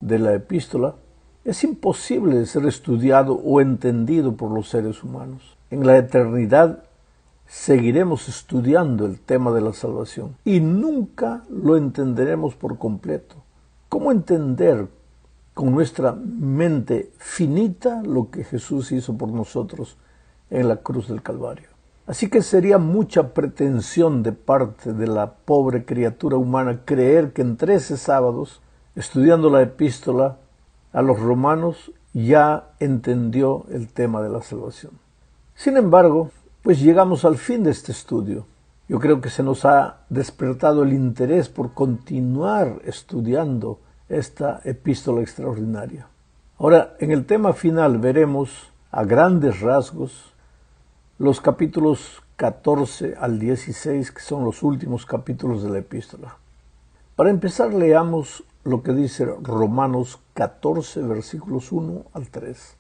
de la epístola es imposible de ser estudiado o entendido por los seres humanos. En la eternidad seguiremos estudiando el tema de la salvación y nunca lo entenderemos por completo. ¿Cómo entender con nuestra mente finita lo que Jesús hizo por nosotros en la cruz del Calvario? Así que sería mucha pretensión de parte de la pobre criatura humana creer que en 13 sábados, estudiando la epístola a los romanos, ya entendió el tema de la salvación. Sin embargo, pues llegamos al fin de este estudio. Yo creo que se nos ha despertado el interés por continuar estudiando esta epístola extraordinaria. Ahora, en el tema final veremos a grandes rasgos los capítulos 14 al 16, que son los últimos capítulos de la epístola. Para empezar, leamos lo que dice Romanos 14, versículos 1 al 3.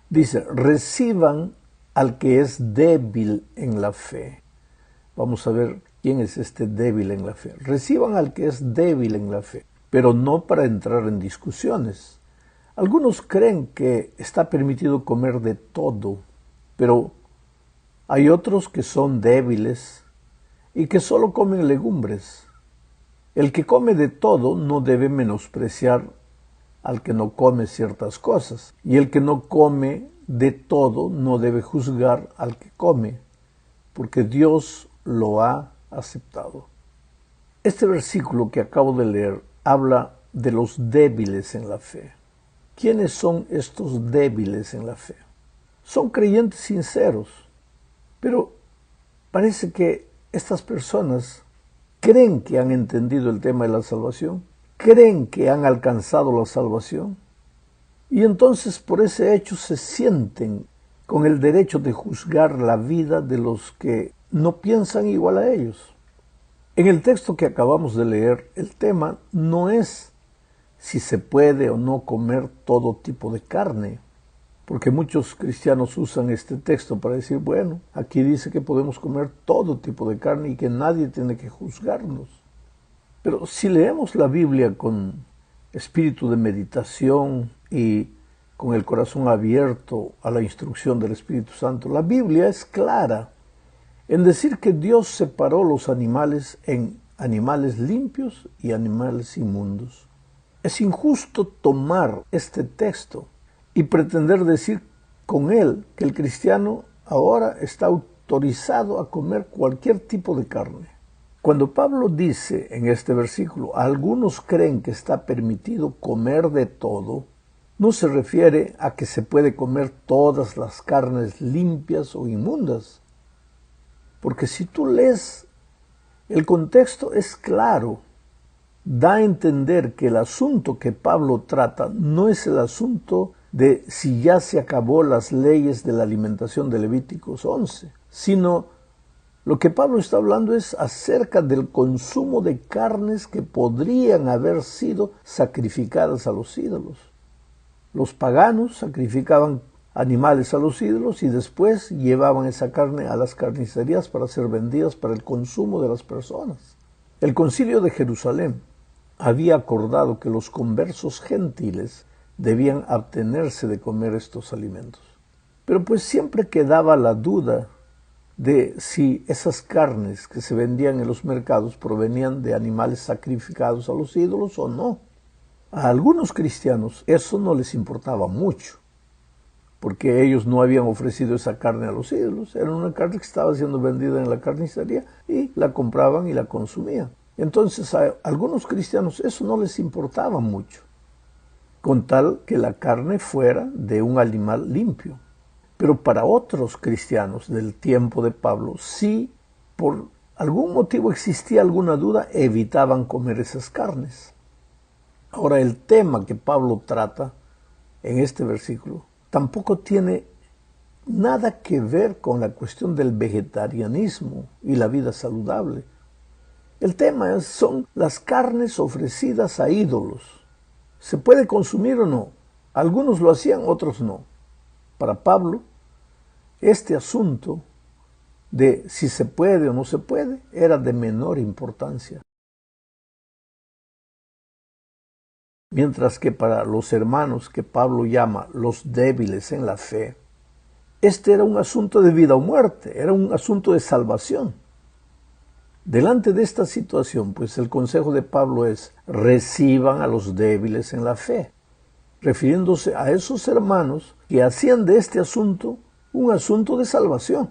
Dice: reciban al que es débil en la fe. Vamos a ver quién es este débil en la fe. Reciban al que es débil en la fe, pero no para entrar en discusiones. Algunos creen que está permitido comer de todo, pero hay otros que son débiles y que solo comen legumbres. El que come de todo no debe menospreciar al que no come ciertas cosas, y el que no come de todo no debe juzgar al que come, porque Dios lo ha aceptado. Este versículo que acabo de leer habla de los débiles en la fe. ¿Quiénes son estos débiles en la fe? Son creyentes sinceros, pero parece que estas personas creen que han entendido el tema de la salvación, creen que han alcanzado la salvación, y entonces por ese hecho se sienten con el derecho de juzgar la vida de los que no piensan igual a ellos. En el texto que acabamos de leer, el tema no es si se puede o no comer todo tipo de carne, porque muchos cristianos usan este texto para decir, bueno, aquí dice que podemos comer todo tipo de carne y que nadie tiene que juzgarnos. Pero si leemos la Biblia con espíritu de meditación y con el corazón abierto a la instrucción del Espíritu Santo, la Biblia es clara en decir que Dios separó los animales en animales limpios y animales inmundos. Es injusto tomar este texto y pretender decir con él que el cristiano ahora está autorizado a comer cualquier tipo de carne. Cuando Pablo dice en este versículo, algunos creen que está permitido comer de todo, no se refiere a que se puede comer todas las carnes limpias o inmundas. Porque si tú lees, el contexto es claro. Da a entender que el asunto que Pablo trata no es el asunto de si ya se acabó las leyes de la alimentación de Levíticos 11, sino lo que Pablo está hablando es acerca del consumo de carnes que podrían haber sido sacrificadas a los ídolos. Los paganos sacrificaban animales a los ídolos y después llevaban esa carne a las carnicerías para ser vendidas para el consumo de las personas. El Concilio de Jerusalén había acordado que los conversos gentiles debían abstenerse de comer estos alimentos. Pero pues siempre quedaba la duda de si esas carnes que se vendían en los mercados provenían de animales sacrificados a los ídolos o no. A algunos cristianos eso no les importaba mucho, porque ellos no habían ofrecido esa carne a los ídolos. Era una carne que estaba siendo vendida en la carnicería y la compraban y la consumían. Entonces a algunos cristianos eso no les importaba mucho, con tal que la carne fuera de un animal limpio. Pero para otros cristianos del tiempo de Pablo, si por algún motivo existía alguna duda, evitaban comer esas carnes. Ahora, el tema que Pablo trata en este versículo tampoco tiene nada que ver con la cuestión del vegetarianismo y la vida saludable. El tema son las carnes ofrecidas a ídolos. ¿Se puede consumir o no? Algunos lo hacían, otros no. Para Pablo, este asunto de si se puede o no se puede era de menor importancia. mientras que para los hermanos que Pablo llama los débiles en la fe, este era un asunto de vida o muerte, era un asunto de salvación. Delante de esta situación, pues el consejo de Pablo es: reciban a los débiles en la fe, refiriéndose a esos hermanos que hacían de este asunto un asunto de salvación.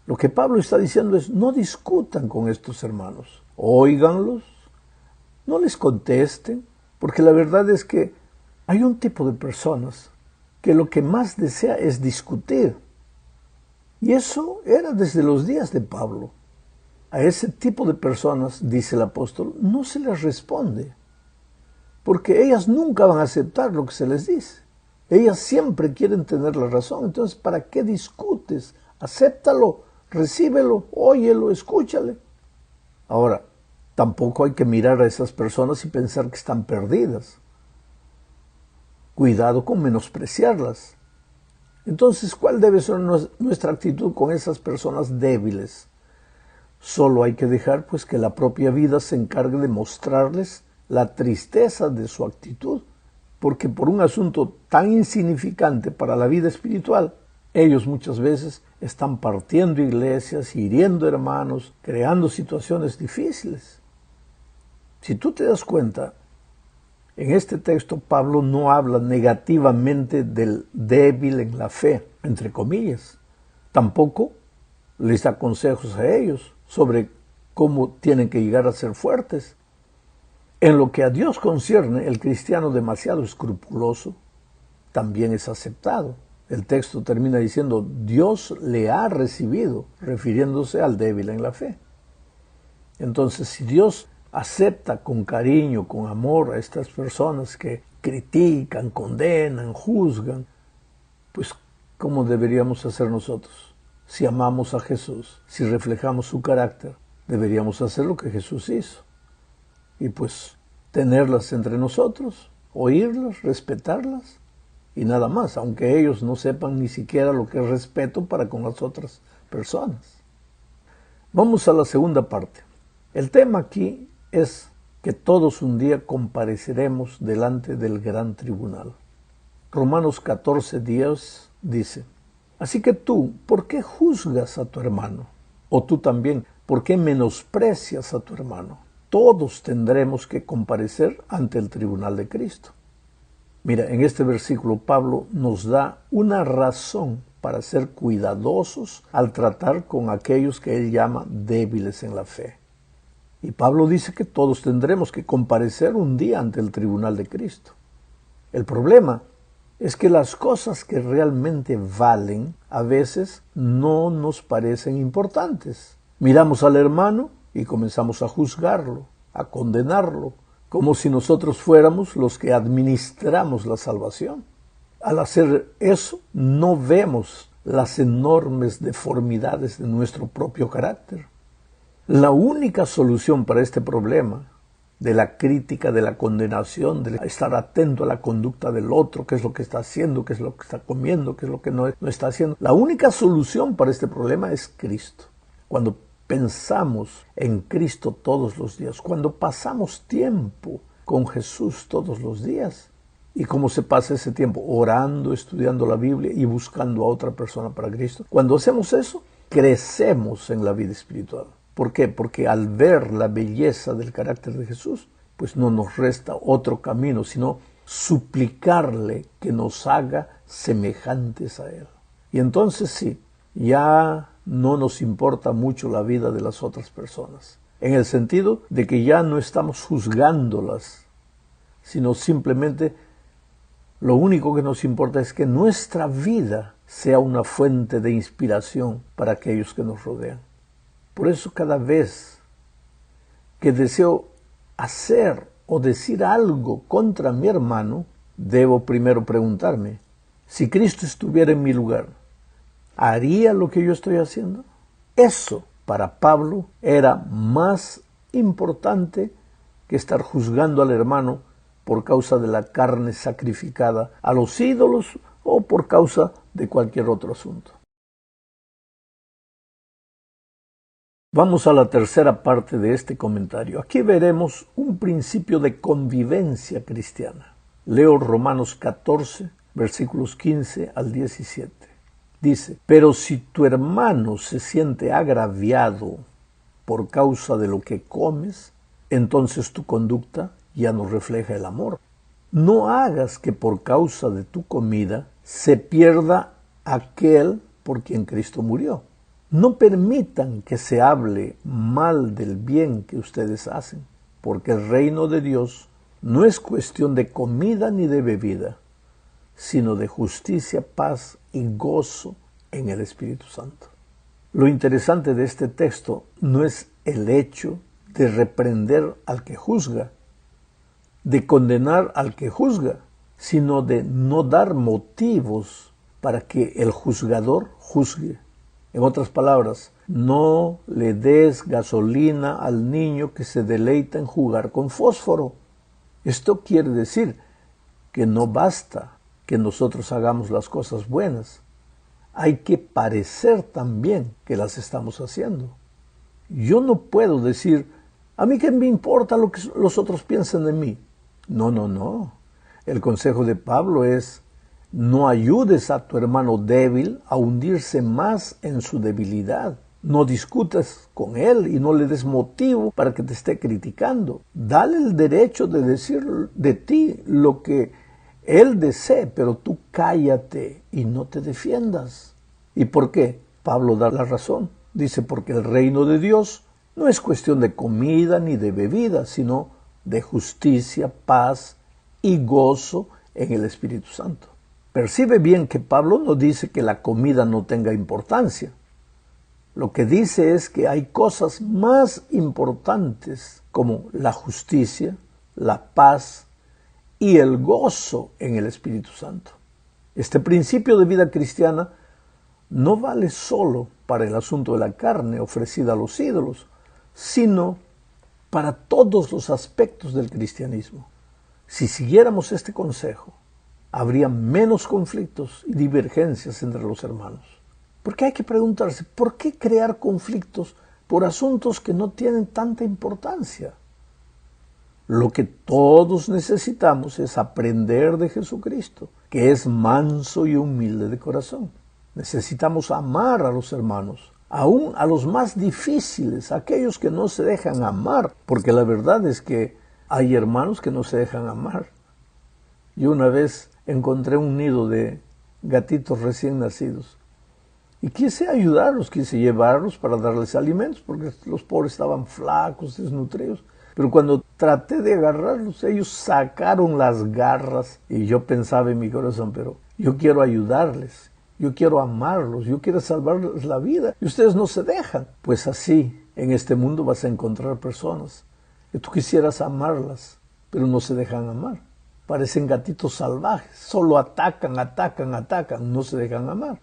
Lo que Pablo está diciendo es: no discutan con estos hermanos, óiganlos, no les contesten, porque la verdad es que hay un tipo de personas que lo que más desea es discutir. Y eso era desde los días de Pablo. A ese tipo de personas, dice el apóstol, no se les responde, porque ellas nunca van a aceptar lo que se les dice. Ellas siempre quieren tener la razón. Entonces, ¿para qué discutes? Acéptalo, recíbelo, óyelo, escúchale. Ahora, tampoco hay que mirar a esas personas y pensar que están perdidas. Cuidado con menospreciarlas. Entonces, ¿cuál debe ser nuestra actitud con esas personas débiles? Solo hay que dejar pues que la propia vida se encargue de mostrarles la tristeza de su actitud, porque por un asunto tan insignificante para la vida espiritual, ellos muchas veces están partiendo iglesias, hiriendo hermanos, creando situaciones difíciles. Si tú te das cuenta, en este texto Pablo no habla negativamente del débil en la fe, entre comillas. Tampoco les da consejos a ellos sobre cómo tienen que llegar a ser fuertes. En lo que a Dios concierne, el cristiano demasiado escrupuloso también es aceptado. El texto termina diciendo: Dios le ha recibido, refiriéndose al débil en la fe. Entonces, si Dios acepta con cariño, con amor a estas personas que critican, condenan, juzgan, pues ¿cómo deberíamos hacer nosotros? Si amamos a Jesús, si reflejamos su carácter, deberíamos hacer lo que Jesús hizo. Y pues tenerlas entre nosotros, oírlas, respetarlas y nada más, aunque ellos no sepan ni siquiera lo que es respeto para con las otras personas. Vamos a la segunda parte. El tema aquí es que todos un día compareceremos delante del gran tribunal. Romanos 14:10 dice: así que tú, ¿por qué juzgas a tu hermano? O tú también, ¿por qué menosprecias a tu hermano? Todos tendremos que comparecer ante el tribunal de Cristo. Mira, en este versículo Pablo nos da una razón para ser cuidadosos al tratar con aquellos que él llama débiles en la fe. Y Pablo dice que todos tendremos que comparecer un día ante el tribunal de Cristo. El problema es que las cosas que realmente valen a veces no nos parecen importantes. Miramos al hermano y comenzamos a juzgarlo, a condenarlo, como si nosotros fuéramos los que administramos la salvación. Al hacer eso, no vemos las enormes deformidades de nuestro propio carácter. La única solución para este problema de la crítica, de la condenación, de estar atento a la conducta del otro, qué es lo que está haciendo, qué es lo que está comiendo, qué es lo que no está haciendo. La única solución para este problema es Cristo. Cuando pensamos en Cristo todos los días, cuando pasamos tiempo con Jesús todos los días, ¿y cómo se pasa ese tiempo? Orando, estudiando la Biblia y buscando a otra persona para Cristo. Cuando hacemos eso, crecemos en la vida espiritual. ¿Por qué? Porque al ver la belleza del carácter de Jesús, pues no nos resta otro camino, sino suplicarle que nos haga semejantes a Él. Y entonces sí, ya no nos importa mucho la vida de las otras personas, en el sentido de que ya no estamos juzgándolas, sino simplemente lo único que nos importa es que nuestra vida sea una fuente de inspiración para aquellos que nos rodean. Por eso cada vez que deseo hacer o decir algo contra mi hermano, debo primero preguntarme: si Cristo estuviera en mi lugar, ¿haría lo que yo estoy haciendo? Eso para Pablo era más importante que estar juzgando al hermano por causa de la carne sacrificada a los ídolos o por causa de cualquier otro asunto. Vamos a la tercera parte de este comentario. Aquí veremos un principio de convivencia cristiana. Leo Romanos 14, versículos 15 al 17. Dice: pero si tu hermano se siente agraviado por causa de lo que comes, entonces tu conducta ya no refleja el amor. No hagas que por causa de tu comida se pierda aquel por quien Cristo murió. No permitan que se hable mal del bien que ustedes hacen, porque el reino de Dios no es cuestión de comida ni de bebida, sino de justicia, paz y gozo en el Espíritu Santo. Lo interesante de este texto no es el hecho de reprender al que juzga, de condenar al que juzga, sino de no dar motivos para que el juzgador juzgue. En otras palabras, no le des gasolina al niño que se deleita en jugar con fósforo. Esto quiere decir que no basta que nosotros hagamos las cosas buenas. Hay que parecer también que las estamos haciendo. Yo no puedo decir, a mí qué me importa lo que los otros piensen de mí. No. El consejo de Pablo es: no ayudes a tu hermano débil a hundirse más en su debilidad. No discutas con él y no le des motivo para que te esté criticando. Dale el derecho de decir de ti lo que él desee, pero tú cállate y no te defiendas. ¿Y por qué? Pablo da la razón. Dice: porque el reino de Dios no es cuestión de comida ni de bebida, sino de justicia, paz y gozo en el Espíritu Santo. Percibe bien que Pablo no dice que la comida no tenga importancia. Lo que dice es que hay cosas más importantes como la justicia, la paz y el gozo en el Espíritu Santo. Este principio de vida cristiana no vale solo para el asunto de la carne ofrecida a los ídolos, sino para todos los aspectos del cristianismo. Si siguiéramos este consejo, habría menos conflictos y divergencias entre los hermanos. Porque hay que preguntarse, ¿por qué crear conflictos por asuntos que no tienen tanta importancia? Lo que todos necesitamos es aprender de Jesucristo, que es manso y humilde de corazón. Necesitamos amar a los hermanos, aún a los más difíciles, aquellos que no se dejan amar, porque la verdad es que hay hermanos que no se dejan amar. Yo una vez encontré un nido de gatitos recién nacidos y quise ayudarlos, quise llevarlos para darles alimentos, porque los pobres estaban flacos, desnutridos. Pero cuando traté de agarrarlos, ellos sacaron las garras y yo pensaba en mi corazón, pero yo quiero ayudarles, yo quiero amarlos, yo quiero salvarles la vida y ustedes no se dejan. Pues así, en este mundo vas a encontrar personas que tú quisieras amarlas, pero no se dejan amar. Parecen gatitos salvajes, solo atacan, no se dejan amar.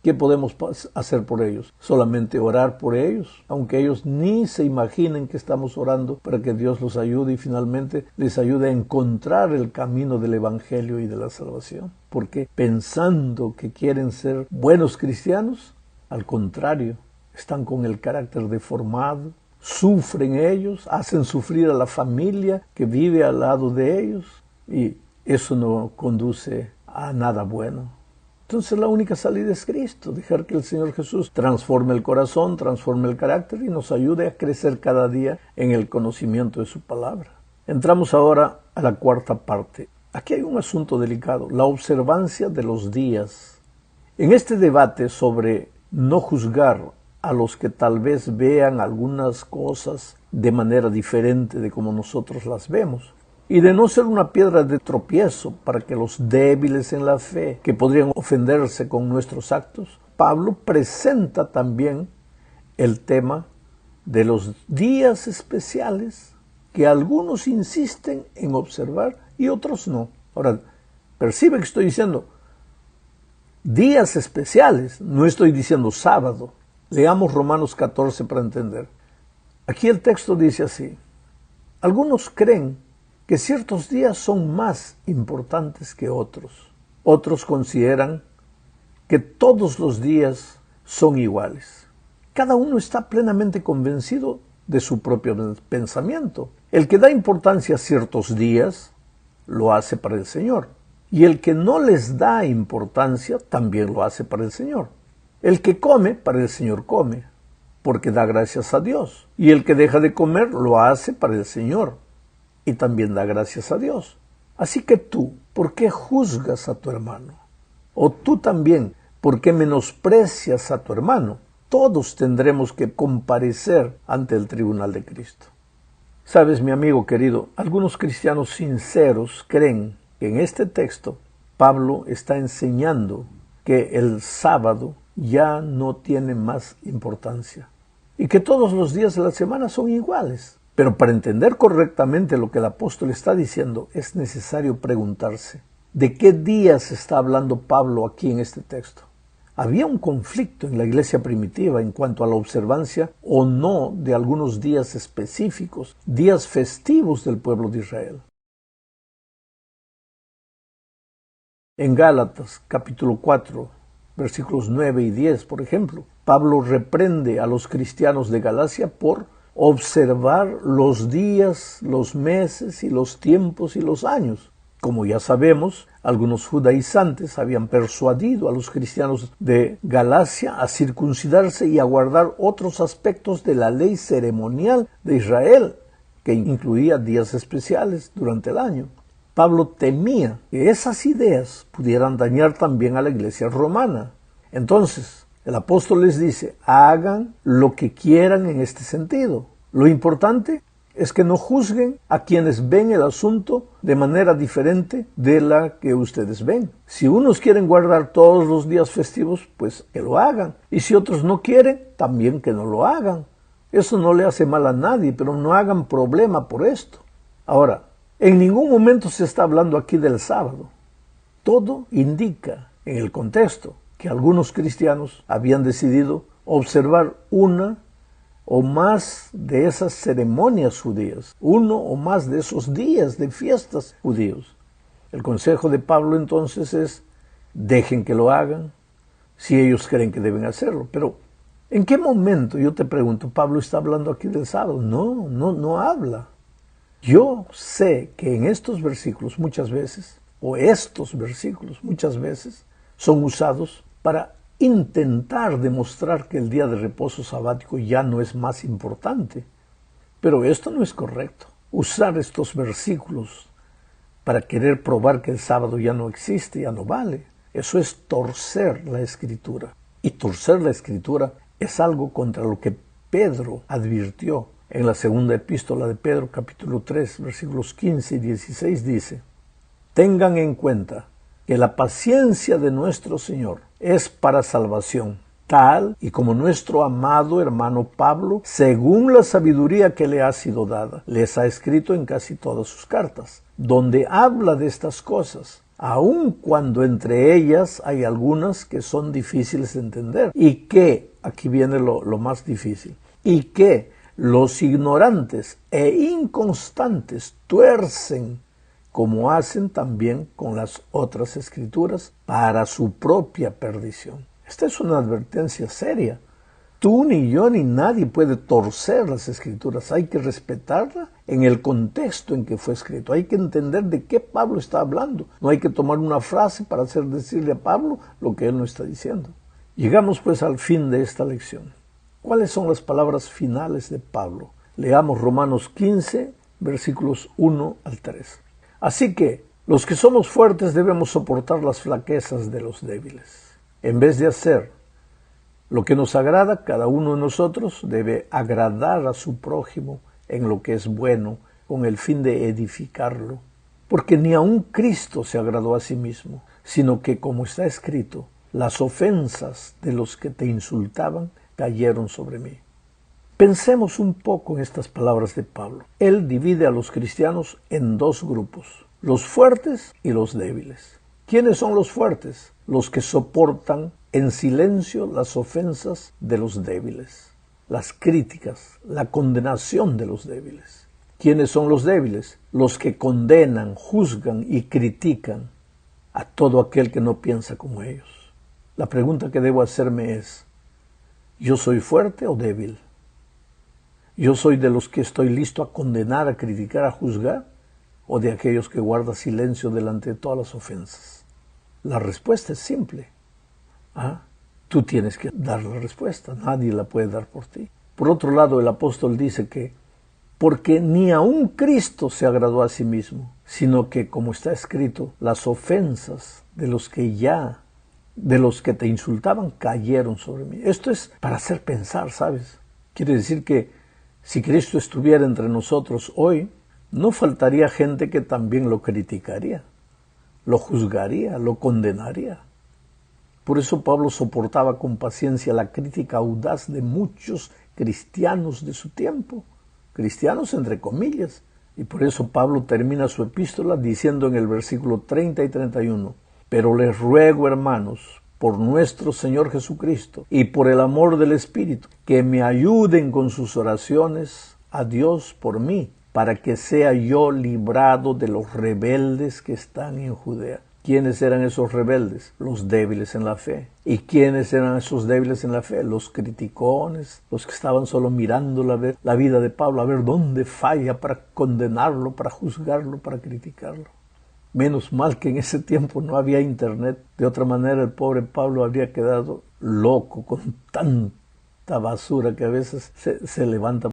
¿Qué podemos hacer por ellos? Solamente orar por ellos, aunque ellos ni se imaginen que estamos orando para que Dios los ayude y finalmente les ayude a encontrar el camino del Evangelio y de la salvación. Porque pensando que quieren ser buenos cristianos, al contrario, están con el carácter deformado, sufren ellos, hacen sufrir a la familia que vive al lado de ellos y eso no conduce a nada bueno. Entonces la única salida es Cristo, dejar que el Señor Jesús transforme el corazón, transforme el carácter y nos ayude a crecer cada día en el conocimiento de su palabra. Entramos ahora a la cuarta parte. Aquí hay un asunto delicado, la observancia de los días. En este debate sobre no juzgar a los que tal vez vean algunas cosas de manera diferente de como nosotros las vemos, y de no ser una piedra de tropiezo para que los débiles en la fe, que podrían ofenderse con nuestros actos, Pablo presenta también el tema de los días especiales que algunos insisten en observar y otros no. Ahora, percibe que estoy diciendo días especiales, no estoy diciendo sábado. Leamos Romanos 14 para entender. Aquí el texto dice así: algunos creen que ciertos días son más importantes que otros. Otros consideran que todos los días son iguales. Cada uno está plenamente convencido de su propio pensamiento. El que da importancia a ciertos días, lo hace para el Señor. Y el que no les da importancia, también lo hace para el Señor. El que come, para el Señor come, porque da gracias a Dios. Y el que deja de comer, lo hace para el Señor, y también da gracias a Dios. Así que tú, ¿por qué juzgas a tu hermano? O tú también, ¿por qué menosprecias a tu hermano? Todos tendremos que comparecer ante el tribunal de Cristo. Sabes, mi amigo querido, algunos cristianos sinceros creen que en este texto Pablo está enseñando que el sábado ya no tiene más importancia y que todos los días de la semana son iguales. Pero para entender correctamente lo que el apóstol está diciendo, es necesario preguntarse, ¿de qué días está hablando Pablo aquí en este texto? Había un conflicto en la iglesia primitiva en cuanto a la observancia o no de algunos días específicos, días festivos del pueblo de Israel. En Gálatas, capítulo 4, versículos 9 y 10, por ejemplo, Pablo reprende a los cristianos de Galacia por observar los días, los meses y los tiempos y los años. Como ya sabemos, algunos judaizantes habían persuadido a los cristianos de Galacia a circuncidarse y a guardar otros aspectos de la ley ceremonial de Israel, que incluía días especiales durante el año. Pablo temía que esas ideas pudieran dañar también a la iglesia romana. Entonces, el apóstol les dice, hagan lo que quieran en este sentido. Lo importante es que no juzguen a quienes ven el asunto de manera diferente de la que ustedes ven. Si unos quieren guardar todos los días festivos, pues que lo hagan. Y si otros no quieren, también que no lo hagan. Eso no le hace mal a nadie, pero no hagan problema por esto. Ahora, en ningún momento se está hablando aquí del sábado. Todo indica, en el contexto, que algunos cristianos habían decidido observar una o más de esas ceremonias judías, uno o más de esos días de fiestas judíos. El consejo de Pablo entonces es, dejen que lo hagan, si ellos creen que deben hacerlo. Pero, ¿en qué momento, yo te pregunto, Pablo está hablando aquí del sábado? No habla. Yo sé que en estos versículos muchas veces, o estos versículos muchas veces, son usados para intentar demostrar que el día de reposo sabático ya no es más importante. Pero esto no es correcto. Usar estos versículos para querer probar que el sábado ya no existe, ya no vale. Eso es torcer la Escritura. Y torcer la Escritura es algo contra lo que Pedro advirtió. En la segunda epístola de Pedro, capítulo 3, versículos 15 y 16, dice, tengan en cuenta que la paciencia de nuestro Señor es para salvación, tal y como nuestro amado hermano Pablo, según la sabiduría que le ha sido dada, les ha escrito en casi todas sus cartas, donde habla de estas cosas, aun cuando entre ellas hay algunas que son difíciles de entender, y que, aquí viene lo más difícil, y que los ignorantes e inconstantes tuercen como hacen también con las otras escrituras, para su propia perdición. Esta es una advertencia seria. Tú, ni yo, ni nadie puede torcer las escrituras. Hay que respetarla en el contexto en que fue escrito. Hay que entender de qué Pablo está hablando. No hay que tomar una frase para hacer decirle a Pablo lo que él no está diciendo. Llegamos pues al fin de esta lección. ¿Cuáles son las palabras finales de Pablo? Leamos Romanos 15, versículos 1 al 3. Así que los que somos fuertes debemos soportar las flaquezas de los débiles. En vez de hacer lo que nos agrada, cada uno de nosotros debe agradar a su prójimo en lo que es bueno, con el fin de edificarlo. Porque ni aun Cristo se agradó a sí mismo, sino que, como está escrito, las ofensas de los que te insultaban cayeron sobre mí. Pensemos un poco en estas palabras de Pablo. Él divide a los cristianos en dos grupos, los fuertes y los débiles. ¿Quiénes son los fuertes? Los que soportan en silencio las ofensas de los débiles, las críticas, la condenación de los débiles. ¿Quiénes son los débiles? Los que condenan, juzgan y critican a todo aquel que no piensa como ellos. La pregunta que debo hacerme es, ¿Yo soy fuerte o débil? ¿Yo soy de los que estoy listo a condenar, a criticar, a juzgar? ¿O de aquellos que guardan silencio delante de todas las ofensas? La respuesta es simple. Tú tienes que dar la respuesta, nadie la puede dar por ti. Por otro lado, el apóstol dice que porque ni aun Cristo se agradó a sí mismo, sino que, como está escrito, las ofensas de los que te insultaban cayeron sobre mí. Esto es para hacer pensar, ¿sabes? Quiere decir que si Cristo estuviera entre nosotros hoy, no faltaría gente que también lo criticaría, lo juzgaría, lo condenaría. Por eso Pablo soportaba con paciencia la crítica audaz de muchos cristianos de su tiempo, cristianos entre comillas, y por eso Pablo termina su epístola diciendo en el versículo 30 y 31, pero les ruego, hermanos, por nuestro Señor Jesucristo y por el amor del Espíritu, que me ayuden con sus oraciones a Dios por mí, para que sea yo librado de los rebeldes que están en Judea. ¿Quiénes eran esos rebeldes? Los débiles en la fe. ¿Y quiénes eran esos débiles en la fe? Los criticones, los que estaban solo mirando la vida de Pablo, a ver dónde falla para condenarlo, para juzgarlo, para criticarlo. Menos mal que en ese tiempo no había internet. De otra manera el pobre Pablo habría quedado loco con tanta basura que a veces se levanta